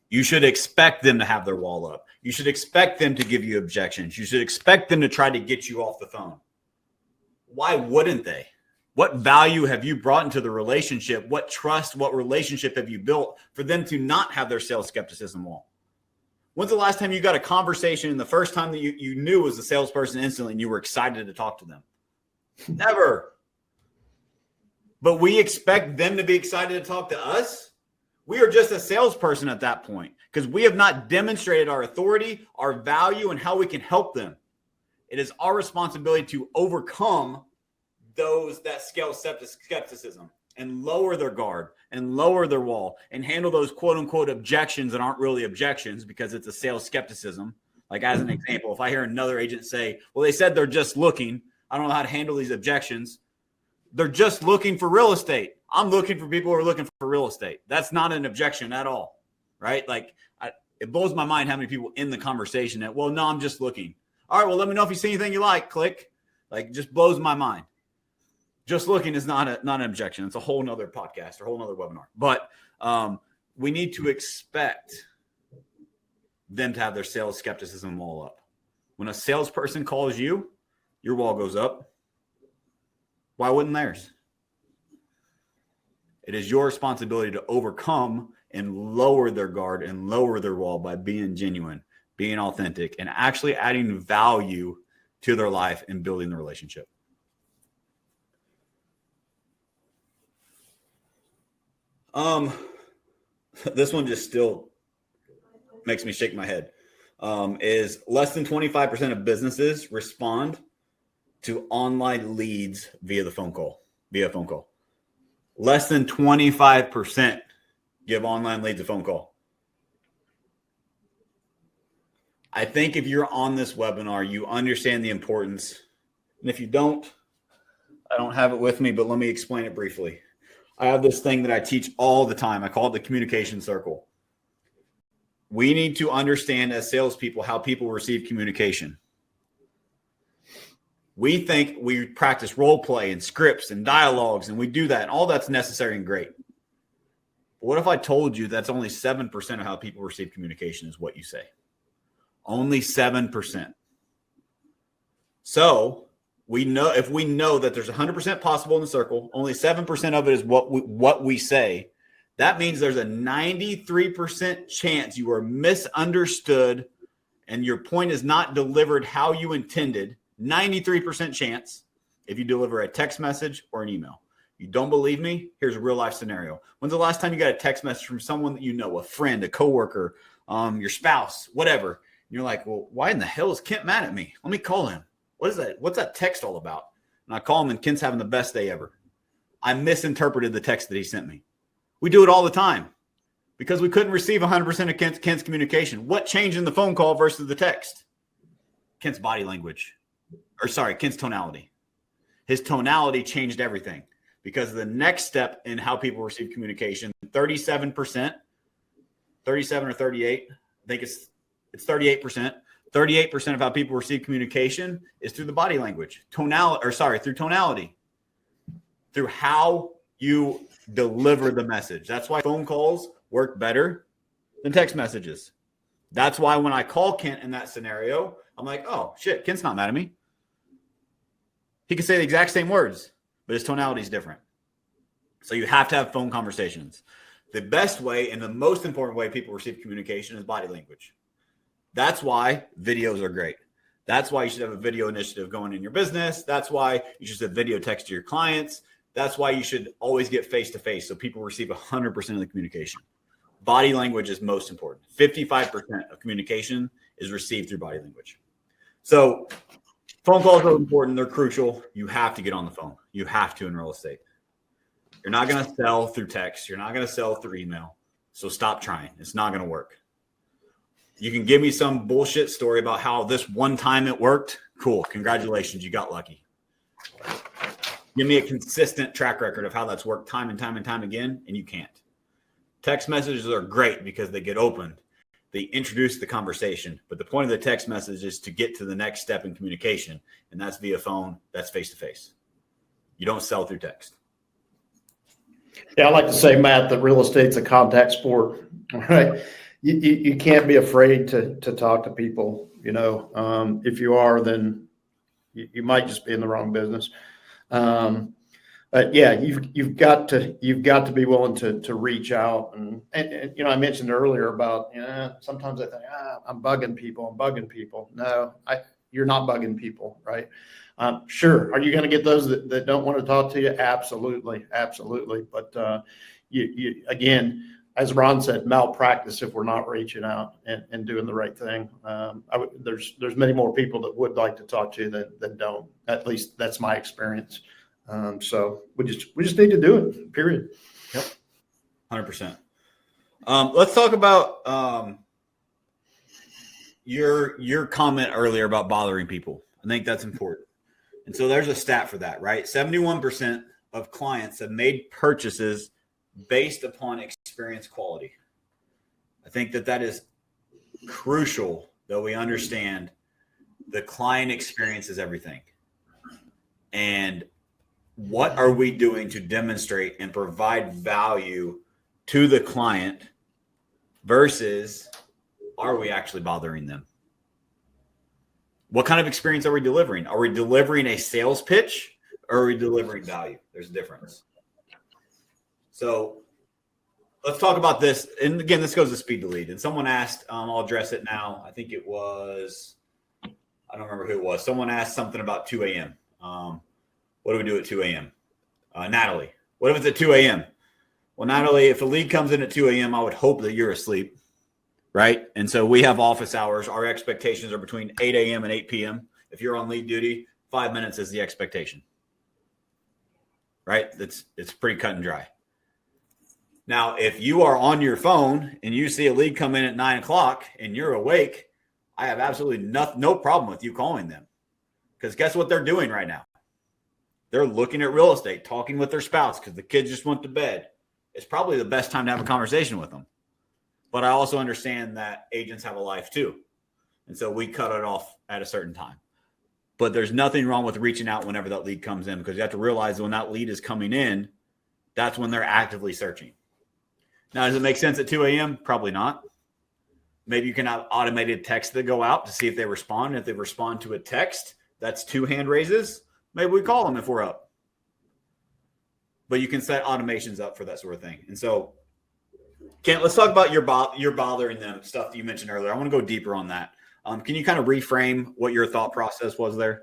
You should expect them to have their wall up. You should expect them to give you objections. You should expect them to try to get you off the phone. Why wouldn't they? What value have you brought into the relationship? What trust, what relationship have you built for them to not have their sales skepticism wall? When's the last time you got a conversation and the first time that you knew was the salesperson instantly and you were excited to talk to them? Never. But we expect them to be excited to talk to us? We are just a salesperson at that point because we have not demonstrated our authority, our value, and how we can help them. It is our responsibility to overcome that skepticism and lower their guard and lower their wall and handle those quote unquote objections that aren't really objections because it's a sales skepticism. Like as an example, if I hear another agent say, well, they said they're just looking, I don't know how to handle these objections. They're just looking for real estate. I'm looking for people who are looking for real estate. That's not an objection at all, right? Like it blows my mind how many people in the conversation that, well, no, I'm just looking. All right, well, let me know if you see anything you like. Click. Like, just blows my mind. Just looking is not an objection. It's a whole nother podcast or a whole nother webinar. But we need to expect them to have their sales skepticism wall up. When a salesperson calls you, your wall goes up. Why wouldn't theirs? It is your responsibility to overcome and lower their guard and lower their wall by being genuine, being authentic, and actually adding value to their life and building the relationship. This one just still makes me shake my head. Is less than 25% of businesses respond to online leads via phone call. Less than 25% give online leads a phone call. I think if you're on this webinar, you understand the importance. And if you don't, I don't have it with me, but let me explain it briefly. I have this thing that I teach all the time. I call it the communication circle. We need to understand as salespeople how people receive communication. We think we practice role play and scripts and dialogues, and we do that, and all that's necessary and great. But what if I told you that's only 7% of how people receive communication is what you say? Only 7%. So if we know that there's 100% possible in the circle, only 7% of it is what we say. That means there's a 93% chance you are misunderstood and your point is not delivered how you intended. 93% chance if you deliver a text message or an email. You don't believe me? Here's a real life scenario. When's the last time you got a text message from someone that you know, a friend, a coworker, your spouse, whatever? And you're like, well, why in the hell is Kent mad at me? Let me call him. What is that? What's that text all about? And I call him and Kent's having the best day ever. I misinterpreted the text that he sent me. We do it all the time because we couldn't receive 100% of Kent's communication. What changed in the phone call versus the text? Kent's body language. Kent's tonality. His tonality changed everything because the next step in how people receive communication, 37% or 38, I think it's 38%. 38% of how people receive communication is through the body language, through tonality, through how you deliver the message. That's why phone calls work better than text messages. That's why when I call Kent in that scenario, I'm like, oh shit, Kent's not mad at me. He can say the exact same words, but his tonality is different. So you have to have phone conversations. The best way and the most important way people receive communication is body language. That's why videos are great. That's why you should have a video initiative going in your business. That's why you should have video text to your clients. That's why you should always get face-to-face so people receive 100% of the communication. Body language is most important. 55% of communication is received through body language. So phone calls are important. They're crucial. You have to get on the phone. You have to in real estate. You're not going to sell through text. You're not going to sell through email. So stop trying. It's not going to work. You can give me some bullshit story about how this one time it worked. Cool. Congratulations. You got lucky. Give me a consistent track record of how that's worked time and time and time again, and you can't. Text messages are great because they get opened. They introduce the conversation. But the point of the text message is to get to the next step in communication, and that's via phone. That's face-to-face. You don't sell through text. Yeah, I like to say, Matt, that real estate's a contact sport. All right. You can't be afraid to talk to people. If you are, then you might just be in the wrong business. But yeah, you've got to be willing to reach out. And I mentioned earlier about sometimes I think I'm bugging people. No, you're not bugging people, right? Sure. Are you going to get those that don't want to talk to you? Absolutely. But you again, as Ron said, malpractice if we're not reaching out and doing the right thing. There's many more people that would like to talk to you than don't. At least that's my experience. So we just need to do it. Period. Yep, 100%. Let's talk about your comment earlier about bothering people. I think that's important. And so there's a stat for that, right? 71% of clients have made purchases based upon experience quality. I think that is crucial that we understand the client experience is everything. And what are we doing to demonstrate and provide value to the client versus are we actually bothering them? What kind of experience are we delivering? Are we delivering a sales pitch or are we delivering value? There's a difference. So let's talk about this. And again, this goes to speed to lead. And someone asked, I'll address it now. I think it was, I don't remember who it was. Someone asked something about 2 a.m. What do we do at 2 a.m.? Natalie, what if it's at 2 a.m.? Well, Natalie, if a lead comes in at 2 a.m., I would hope that you're asleep, right? And so we have office hours. Our expectations are between 8 a.m. and 8 p.m. If you're on lead duty, 5 minutes is the expectation, right? It's pretty cut and dry. Now, if you are on your phone and you see a lead come in at 9 o'clock and you're awake, I have absolutely no problem with you calling them. Because guess what they're doing right now? They're looking at real estate, talking with their spouse because the kids just went to bed. It's probably the best time to have a conversation with them. But I also understand that agents have a life too. And so we cut it off at a certain time. But there's nothing wrong with reaching out whenever that lead comes in, because you have to realize when that lead is coming in, that's when they're actively searching. Now, does it make sense at 2 a.m.? Probably not. Maybe you can have automated texts that go out to see if they respond. If they respond to a text, that's 2 hand raises. Maybe we call them if we're up. But you can set automations up for that sort of thing. And so, Kent, let's talk about your bothering them stuff that you mentioned earlier. I want to go deeper on that. Can you kind of reframe what your thought process was there?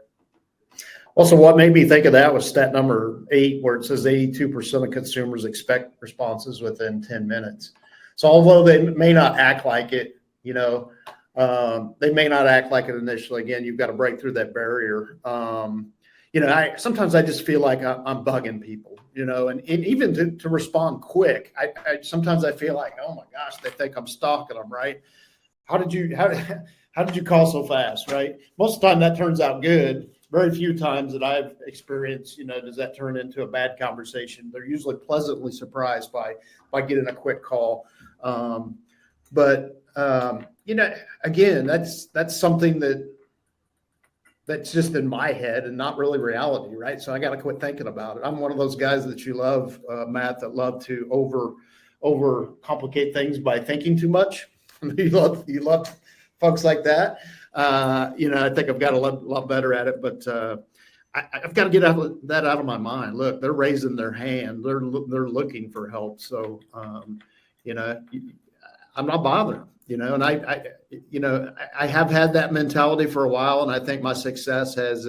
Also, what made me think of that was stat number 8, where it says 82% of consumers expect responses within 10 minutes. So although they may not act like it, they may not act like it initially. Again, you've got to break through that barrier. Sometimes I just feel like I'm bugging people, and even to respond quick. Sometimes I feel like, oh my gosh, they think I'm stalking them, right? How did you call so fast, right? Most of the time that turns out good. Very few times that I've experienced, does that turn into a bad conversation? They're usually pleasantly surprised by getting a quick call. Again, that's something that's just in my head and not really reality, right? So I got to quit thinking about it. I'm one of those guys that you love, Matt, that love to over complicate things by thinking too much. You love folks like that. I think I've got a lot better at it, but I've got to get that out of my mind. Look, they're raising their hand. They're looking for help. So, I'm not bothered, and I have had that mentality for a while, and I think my success has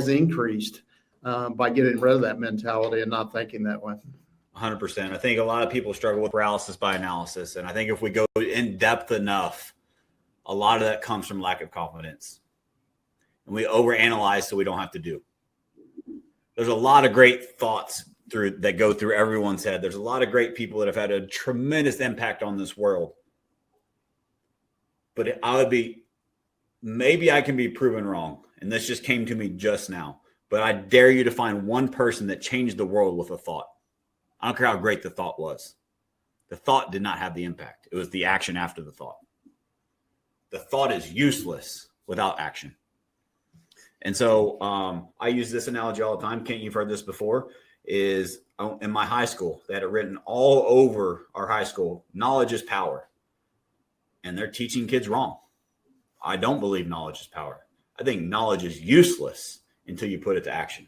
increased by getting rid of that mentality and not thinking that way. 100%. I think a lot of people struggle with paralysis by analysis. And I think if we go in depth enough, a lot of that comes from lack of confidence. And we overanalyze so we don't have to do. There's a lot of great thoughts that go through everyone's head. There's a lot of great people that have had a tremendous impact on this world. But maybe I can be proven wrong. And this just came to me just now. But I dare you to find one person that changed the world with a thought. I don't care how great the thought was. The thought did not have the impact. It was the action after the thought. The thought is useless without action. And so I use this analogy all the time. Kent, you've heard this before, is in my high school. They had it written all over our high school. Knowledge is power. And they're teaching kids wrong. I don't believe knowledge is power. I think knowledge is useless until you put it to action.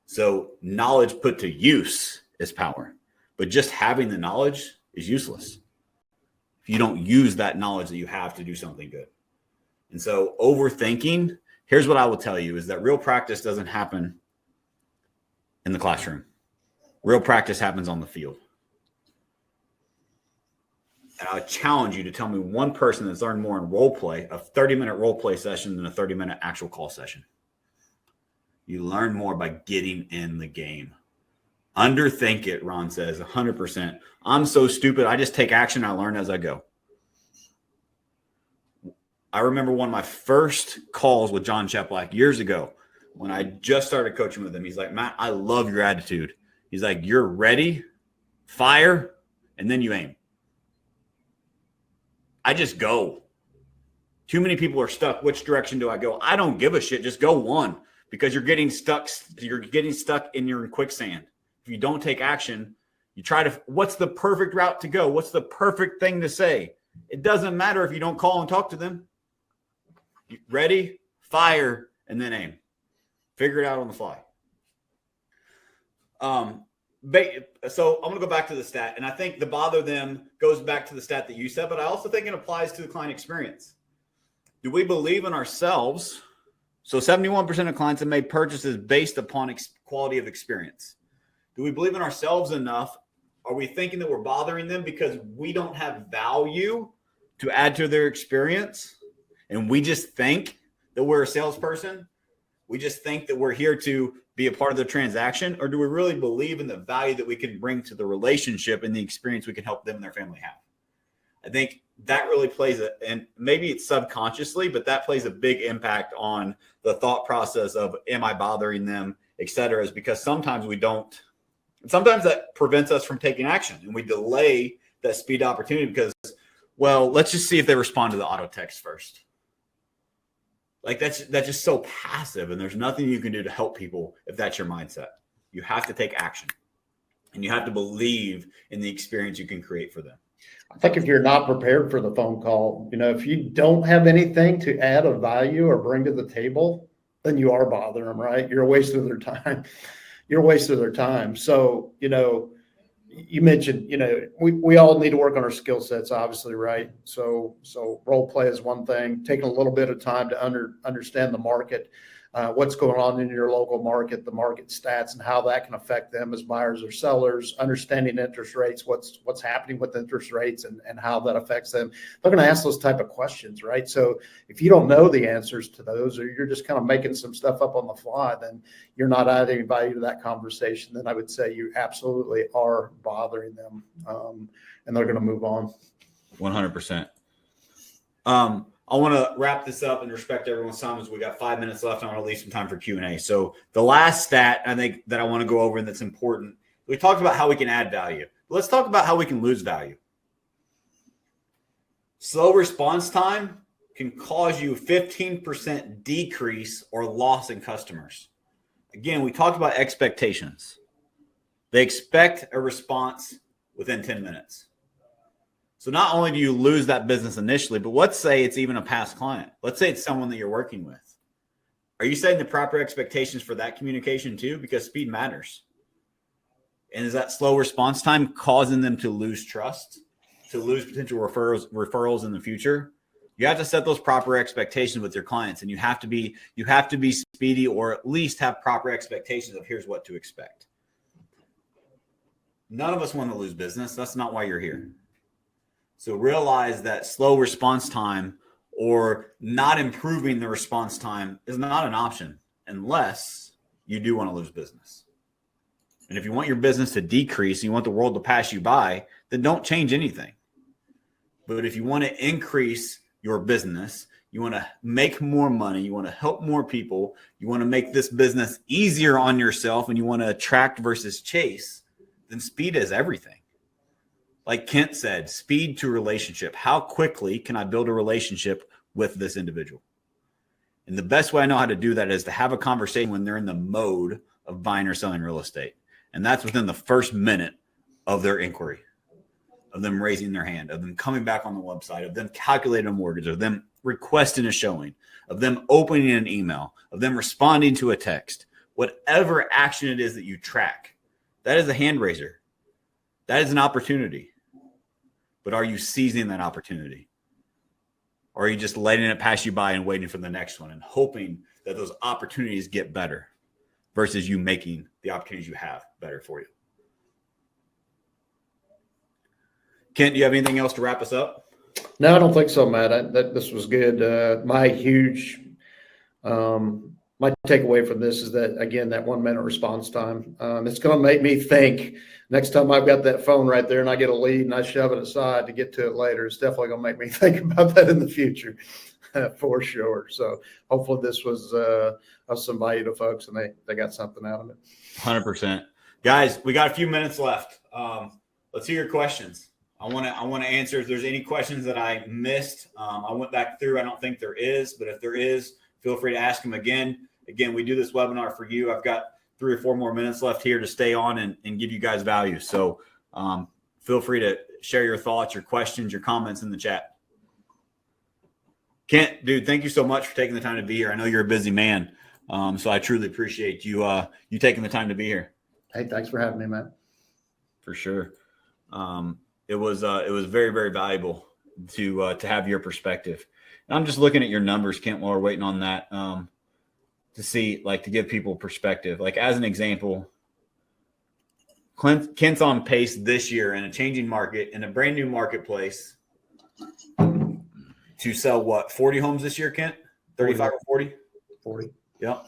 So knowledge put to use is power, but just having the knowledge is useless if you don't use that knowledge that you have to do something good. And so overthinking, here's what I will tell you, is that real practice doesn't happen in the classroom. Real practice happens on the field. And I would challenge you to tell me one person that's learned more in role play, a 30-minute role play session than a 30-minute actual call session. You learn more by getting in the game. Underthink it, Ron says, 100%. I'm so stupid. I just take action. I learn as I go. I remember one of my first calls with John Cheplack years ago when I just started coaching with him. He's like, Matt, I love your attitude. He's like, you're ready, fire, and then you aim. I just go. Too many people are stuck. Which direction do I go? I don't give a shit. Just go one, because you're getting stuck. You're getting stuck in your quicksand. If you don't take action, you try to, what's the perfect route to go? What's the perfect thing to say? It doesn't matter if you don't call and talk to them. Ready, fire, and then aim. Figure it out on the fly. So I'm going to go back to the stat, and I think the bother them goes back to the stat that you said, but I also think it applies to the client experience. Do we believe in ourselves? So 71% of clients have made purchases based upon quality of experience. Do we believe in ourselves enough? Are we thinking that we're bothering them because we don't have value to add to their experience? And we just think that we're a salesperson? We just think that we're here to be a part of the transaction? Or do we really believe in the value that we can bring to the relationship and the experience we can help them and their family have? I think that really plays and maybe it's subconsciously, but that plays a big impact on the thought process of, am I bothering them, et cetera, is because sometimes we don't. Sometimes that prevents us from taking action, and we delay that speed opportunity because, well, let's just see if they respond to the auto text first. Like that's just so passive, and there's nothing you can do to help people if that's your mindset. You have to take action, and you have to believe in the experience you can create for them. I think if you're not prepared for the phone call, if you don't have anything to add of value or bring to the table, then you are bothering them, right? You're a waste of their time. You're a waste of their time. So, you mentioned, we all need to work on our skill sets, obviously, right? So role play is one thing, taking a little bit of time to understand the market, what's going on in your local market, the market stats, and how that can affect them as buyers or sellers, understanding interest rates, what's happening with interest rates and how that affects them. They're going to ask those type of questions, right? So if you don't know the answers to those, or you're just kind of making some stuff up on the fly, then you're not adding value to that conversation. Then I would say you absolutely are bothering them, and they're going to move on. 100%. I want to wrap this up and respect everyone's time as we got 5 minutes left. I want to leave some time for Q&A. So the last stat I think that I want to go over and that's important, we talked about how we can add value. Let's talk about how we can lose value. Slow response time can cause you 15% decrease or loss in customers. Again, we talked about expectations. They expect a response within 10 minutes. So not only do you lose that business initially, but let's say it's even a past client. Let's say it's someone that you're working with. Are you setting the proper expectations for that communication too? Because speed matters. And is that slow response time causing them to lose trust, to lose potential referrals in the future? You have to set those proper expectations with your clients, and you have to be speedy, or at least have proper expectations of here's what to expect. None of us want to lose business. That's not why you're here. So realize that slow response time or not improving the response time is not an option unless you do want to lose business. And if you want your business to decrease and you want the world to pass you by, then don't change anything. But if you want to increase your business, you want to make more money, you want to help more people, you want to make this business easier on yourself, and you want to attract versus chase, then speed is everything. Like Kent said, speed to relationship. How quickly can I build a relationship with this individual? And the best way I know how to do that is to have a conversation when they're in the mode of buying or selling real estate. And that's within the first minute of their inquiry, of them raising their hand, of them coming back on the website, of them calculating a mortgage, of them requesting a showing, of them opening an email, of them responding to a text. Whatever action it is that you track, that is a hand raiser. That is an opportunity. But are you seizing that opportunity? Or are you just letting it pass you by and waiting for the next one and hoping that those opportunities get better versus you making the opportunities you have better for you? Kent, do you have anything else to wrap us up? No, I don't think so, Matt. This was good. My takeaway from this is that, again, that 1 minute response time, it's going to make me think next time I've got that phone right there and I get a lead and I shove it aside to get to it later. It's definitely going to make me think about that in the future for sure. So hopefully this was of some value to folks and they got something out of it. 100%. Guys, we got a few minutes left. Let's hear your questions. I want to answer if there's any questions that I missed. I went back through. I don't think there is, but if there is, feel free to ask them again. Again, we do this webinar for you. I've got 3 or 4 more minutes left here to stay on and give you guys value. So feel free to share your thoughts, your questions, your comments in the chat. Kent, dude, thank you so much for taking the time to be here. I know you're a busy man, so I truly appreciate you taking the time to be here. Hey, thanks for having me, Matt. For sure. It was very, very valuable to have your perspective. And I'm just looking at your numbers, Kent, while we're waiting on that to see, like, to give people perspective. Like, as an example, Kent's on pace this year in a changing market, in a brand new marketplace, to sell what, 40 homes this year, Kent? 35 or 40? 40. Yep.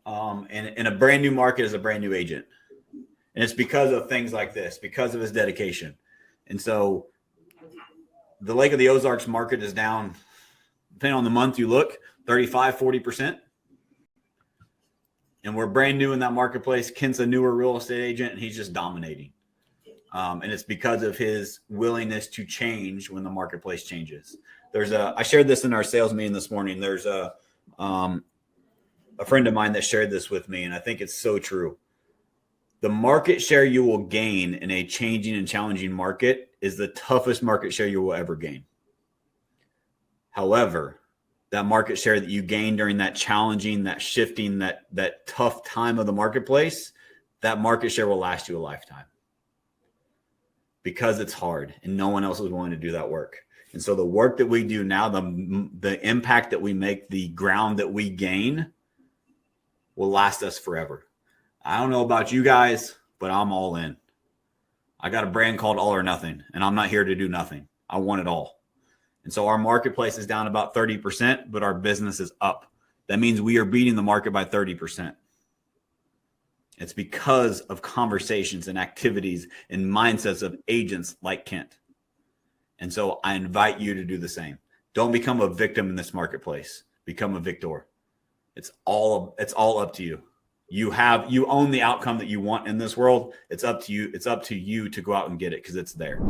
And in a brand new market as a brand new agent. And it's because of things like this, because of his dedication. And so the Lake of the Ozarks market is down, depending on the month you look, 35, 40%. And we're brand new in that marketplace. Kent's a newer real estate agent, and he's just dominating. And it's because of his willingness to change when the marketplace changes. I shared this in our sales meeting this morning. There's a friend of mine that shared this with me, and I think it's so true. The market share you will gain in a changing and challenging market is the toughest market share you will ever gain. However, that market share that you gain during that challenging, that shifting, that tough time of the marketplace, that market share will last you a lifetime because it's hard and no one else is willing to do that work. And so the work that we do now, the impact that we make, the ground that we gain will last us forever. I don't know about you guys, but I'm all in. I got a brand called All or Nothing, and I'm not here to do nothing. I want it all. And so our marketplace is down about 30%, but our business is up. That means we are beating the market by 30%. It's because of conversations and activities and mindsets of agents like Kent. And so I invite you to do the same. Don't become a victim in this marketplace. Become a victor. It's all up to you. You own the outcome that you want in this world. It's up to you. It's up to you to go out and get it because it's there.